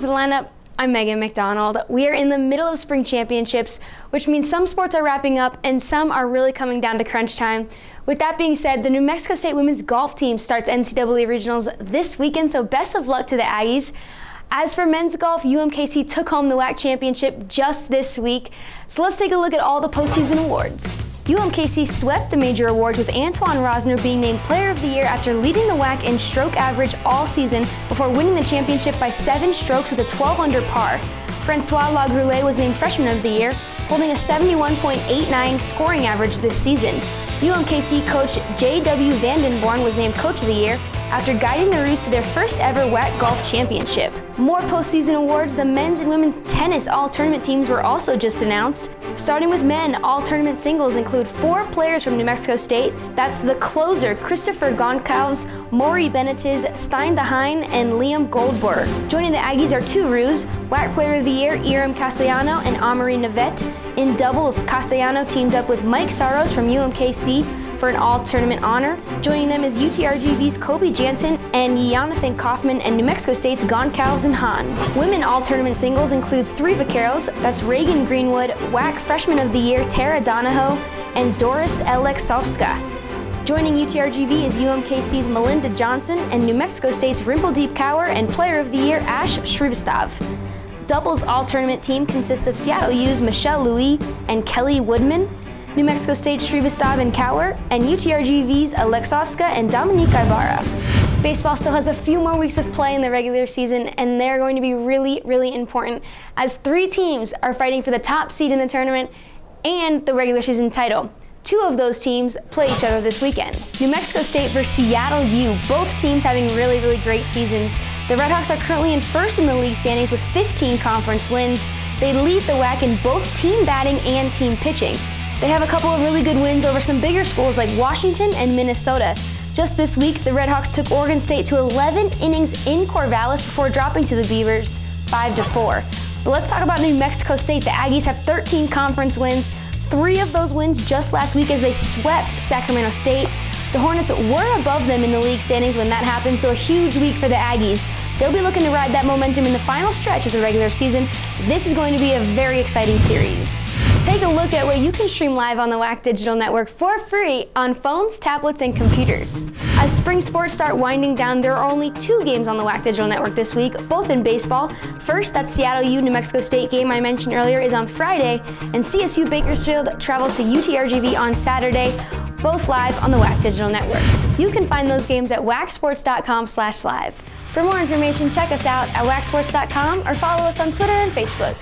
to the lineup. I'm Megan McDonald. We are in the middle of spring championships, which means some sports are wrapping up and some are really coming down to crunch time. With that being said, the New Mexico State women's golf team starts NCAA regionals this weekend, so best of luck to the Aggies. As for men's golf, UMKC took home the WAC championship just this week. So let's take a look at all the postseason awards. UMKC swept the major awards with Antoine Rosner being named Player of the Year after leading the WAC in stroke average all season before winning the championship by 7 strokes with a 12 under par. Francois Lagrullet was named Freshman of the Year, holding a 71.89 scoring average this season. UMKC coach J.W. Vandenborn was named Coach of the Year after guiding the Roos to their first ever WAC golf championship. More postseason awards, the men's and women's tennis all-tournament teams were also just announced. Starting with men, all-tournament singles include 4 players from New Mexico State. That's the closer Christopher Goncalves, Maury Benitez, Stein DeHaan, and Liam Goldberg. Joining the Aggies are 2 Roos, WAC Player of the Year Iram Castellano and Amaury Navette. In doubles, Castellano teamed up with Mike Saros from UMKC for an all-tournament honor. Joining them is UTRGV's Kobe Jansen and Jonathan Kaufman and New Mexico State's Goncalves and Hahn. Women all-tournament singles include 3 vaqueros, that's Reagan Greenwood, WAC Freshman of the Year Tara Donahoe, and Doris Alexovska. Joining UTRGV is UMKC's Melinda Johnson and New Mexico State's Rimpledeep Kaur and Player of the Year Ash Shrivastava. Doubles all-tournament team consists of Seattle U's Michelle Louis and Kelly Woodman, New Mexico State's Shrivastava and Kaur, and UTRGV's Alexovska and Dominique Ibarra. Baseball still has a few more weeks of play in the regular season, and they're going to be really important as 3 teams are fighting for the top seed in the tournament and the regular season title. 2 of those teams play each other this weekend. New Mexico State versus Seattle U, both teams having really great seasons. The Redhawks are currently in first in the league standings with 15 conference wins. They lead the WAC in both team batting and team pitching. They have a couple of really good wins over some bigger schools like Washington and Minnesota. Just this week, the Redhawks took Oregon State to 11 innings in Corvallis before dropping to the Beavers 5-4. But let's talk about New Mexico State. The Aggies have 13 conference wins, 3 of those wins just last week as they swept Sacramento State. The Hornets were above them in the league standings when that happened, so a huge week for the Aggies. They'll be looking to ride that momentum in the final stretch of the regular season. This is going to be a very exciting series. Take a look at what you can stream live on the WAC Digital Network for free on phones, tablets, and computers. As spring sports start winding down, there are only 2 games on the WAC Digital Network this week, both in baseball. First, that Seattle U New Mexico State game I mentioned earlier is on Friday, and CSU Bakersfield travels to UTRGV on Saturday, both live on the WAC Digital Network. You can find those games at wacsports.com/live. For more information, check us out at wacsports.com or follow us on Twitter and Facebook.